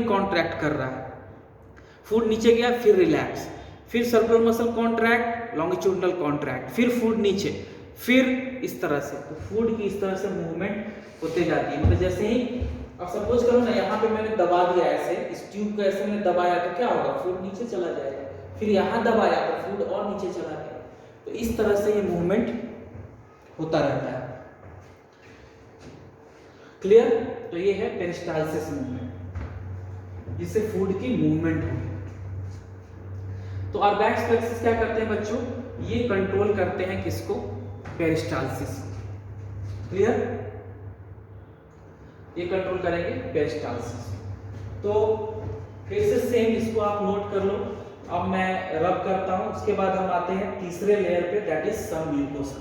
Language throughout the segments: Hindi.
कॉन्ट्रैक्ट कर रहा है, फूड नीचे गया फिर रिलैक्स, फिर circular muscle contract, longitudinal contract, फिर फूड नीचे, फिर इस तरह से। तो फूड की इस तरह से मूवमेंट होते जाती है। मतलब जैसे ही अब सपोज करो ना, यहाँ पे मैंने दबा दिया ऐसे, इस ट्यूब को ऐसे मैंने दबाया तो क्या होगा, फूड नीचे चला जाएगा, फिर यहाँ दबाया तो फूड और नीचे चला गया। तो इस तरह से ये मूवमेंट होता रहता है। क्लियर? तो ये है पेरिस्टाल्सिस मूवमेंट, जिससे फूड की मूवमेंट होगी। तो अर्बैक्स प्लेक्सस क्या करते हैं बच्चों, ये कंट्रोल करते हैं किसको, पेरिस्टाल्सिस। क्लियर? ये कंट्रोल करेंगे पेरिस्टाल्सिस। तो फिर से सेम इसको आप नोट कर लो। अब मैं रब करता हूं, उसके बाद हम आते हैं तीसरे लेयर पे, दैट इज सबम्यूकोसा।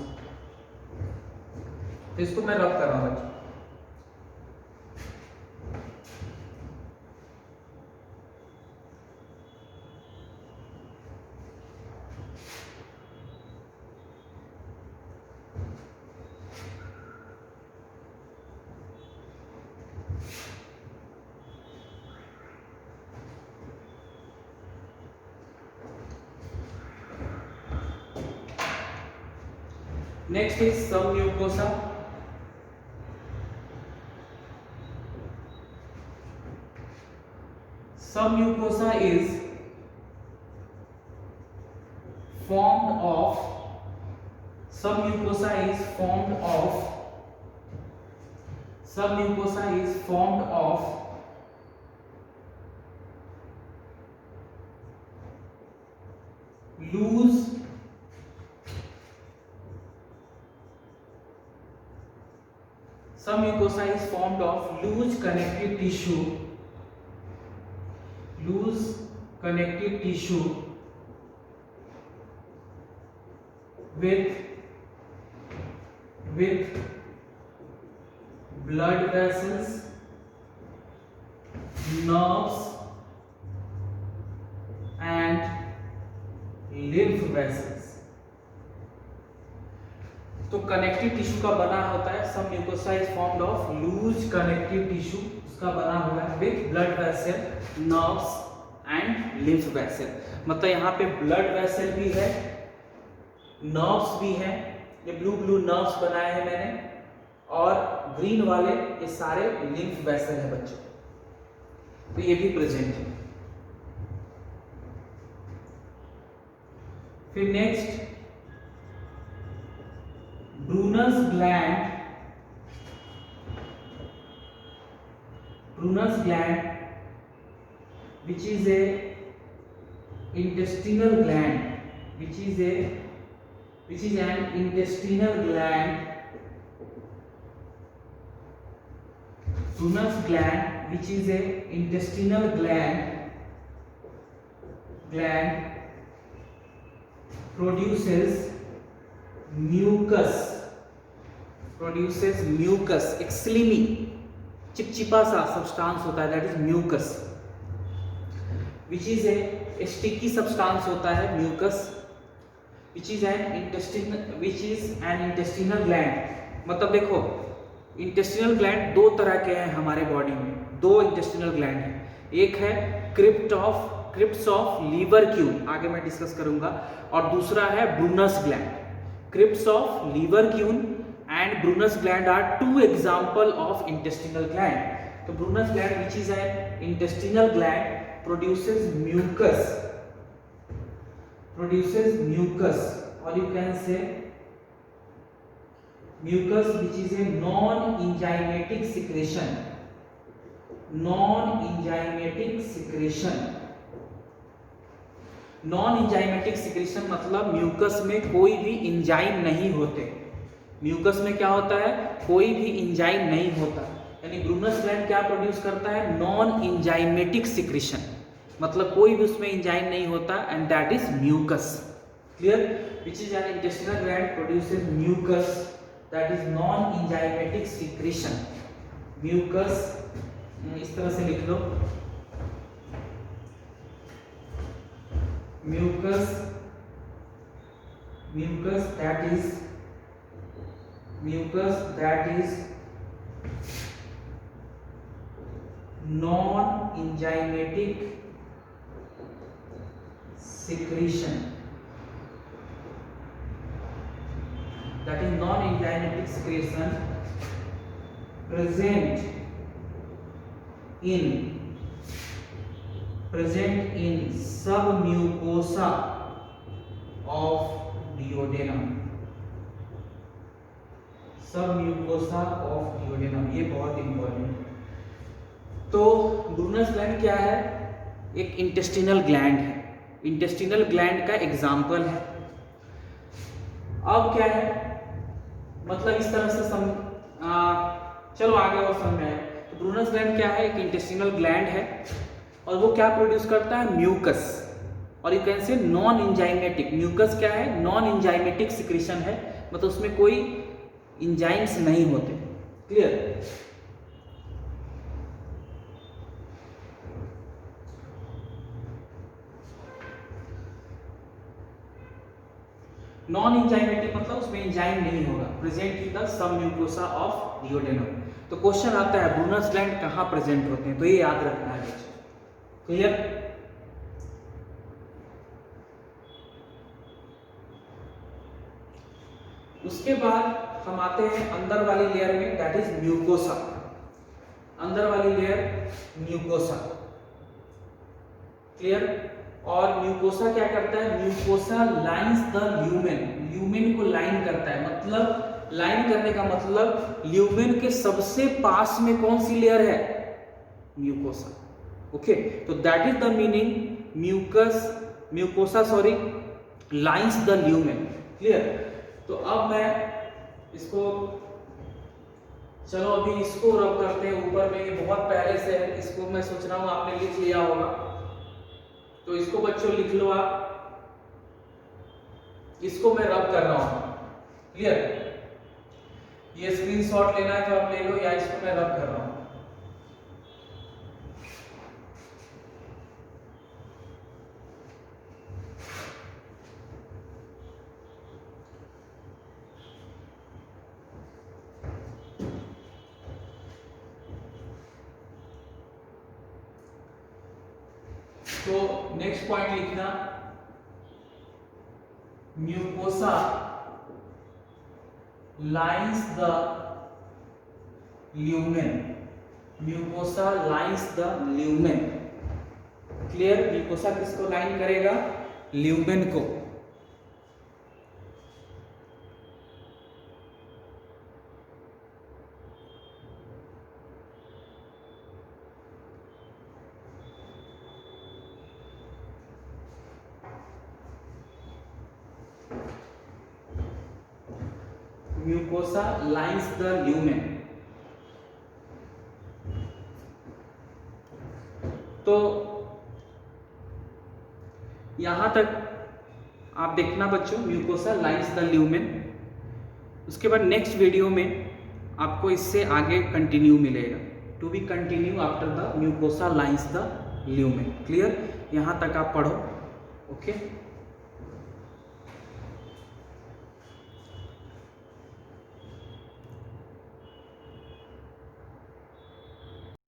तो इसको मैं रब कर रहा हूं बच्चों। Next is submucosa. Submucosa is formed of submucosa is formed of loose submucosa is formed of loose connective tissue with blood vessels, nerves and lymph vessels। तो कनेक्टिव टिश्यू का बना होता है, submucosa is formed of loose connective tissue, उसका बना हुआ है with blood vessel, nerves and lymph vessel. मतलब यहाँ पे ब्लड वेसल भी है, नर्व्स भी हैं, ये ब्लू नर्व्स बनाए हैं मैंने, और ग्रीन वाले ये सारे लिम्फ वेसल है बच्चों। तो ये भी प्रेजेंट है। फिर next Brunner's gland, which is a intestinal gland, which is an intestinal gland, Brunner's gland, which is a intestinal gland produces mucus, एक स्लिमी चिपचिपा सा सब्सटेंस होता है, that is mucus, which is a sticky substance होता है mucus, which is an intestinal gland. मतलब देखो, इंटेस्टिनल ग्लैंड दो तरह के हैं हमारे बॉडी में, दो इंटेस्टिनल ग्लैंड हैं। एक है क्रिप्स ऑफ लीवरक्यूल, आगे मैं डिस्कस करूंगा, और दूसरा है Brunner's gland. Crypts of Leverkusen and Brunner's gland are two example of intestinal gland. So Brunner's gland, which is an intestinal gland, produces mucus, or you can say mucus, which is a non-enzymatic secretion. Non enzymatic secretion मतलब म्यूकस में कोई भी इंजाइम नहीं होते। म्यूकस में क्या होता है, कोई भी इंजाइम नहीं होता। यानी ब्रूनस ग्लैंड क्या प्रोड्यूस करता है, नॉन इंजाइमेटिक सिक्रेशन, मतलब कोई भी उसमें इंजाइम नहीं होता, and that is mucus. Clear? Which is an intestinal gland produces mucus, that is non enzymatic secretion. Mucus इस तरह से लिख लो, mucus that is non enzymatic secretion, that is non-enzymatic secretion present in submucosa of duodenum, submucosa of duodenum. ये बहुत इंपॉर्टेंट। तो ब्रूनस ग्लैंड क्या है? एक इंटेस्टिनल ग्लैंड है, इंटेस्टिनल ग्लैंड का एग्जाम्पल है। अब क्या है, मतलब इस तरह से चलो आगे और समझाएं। तो ब्रूनस ग्लैंड क्या है? एक इंटेस्टिनल ग्लैंड है और वो क्या प्रोड्यूस करता है? म्यूकस। और you can say non enzymatic. Mucus क्या है? नॉन इंजाइमेटिक सिक्रीशन है, मतलब उसमें कोई इंजाइम्स नहीं होते। क्लियर? नॉन इंजाइमेटिक मतलब उसमें इंजाइम नहीं होगा। Present in the submucosa of duodenum. तो क्वेश्चन आता है ब्रूनस ग्लैंड कहाँ प्रेजेंट होते हैं? तो ये याद रखना है बच्चों। क्लियर? उसके बाद हम आते हैं अंदर वाली लेयर में, दैट इज म्यूकोसा। अंदर वाली लेयर म्यूकोसा। क्लियर? और म्यूकोसा क्या करता है? Mucosa lines the lumen. Lumen को लाइन करता है, मतलब लाइन करने का मतलब ल्यूमेन के सबसे पास में कौन सी लेयर है? म्यूकोसा। ओके, तो that is the meaning mucosa lines the lumen. Clear? तो अब मैं इसको, चलो अभी इसको रब करते हैं ऊपर में। ये बहुत पहले से है, इसको मैं सोच रहा हूं आपने लिख लिया होगा, तो इसको बच्चों लिख लो आप। इसको मैं रब कर रहा हूं। क्लियर? ये स्क्रीनशॉट लेना है तो आप ले लो, या इसको मैं रब कर रहा हूं। तो नेक्स्ट पॉइंट लिखना, mucosa lines the lumen. Mucosa lines the lumen. Clear? Mucosa किसको लाइन करेगा? ल्यूमेन को। Mucosa lines the lumen. तो यहां तक आप देखना बच्चों, म्यूकोसा लाइंस द ल्यूमेन। उसके बाद नेक्स्ट वीडियो में आपको इससे आगे कंटिन्यू मिलेगा, to be continue after the mucosa lines the lumen. Clear? यहां तक आप पढ़ो। ओके।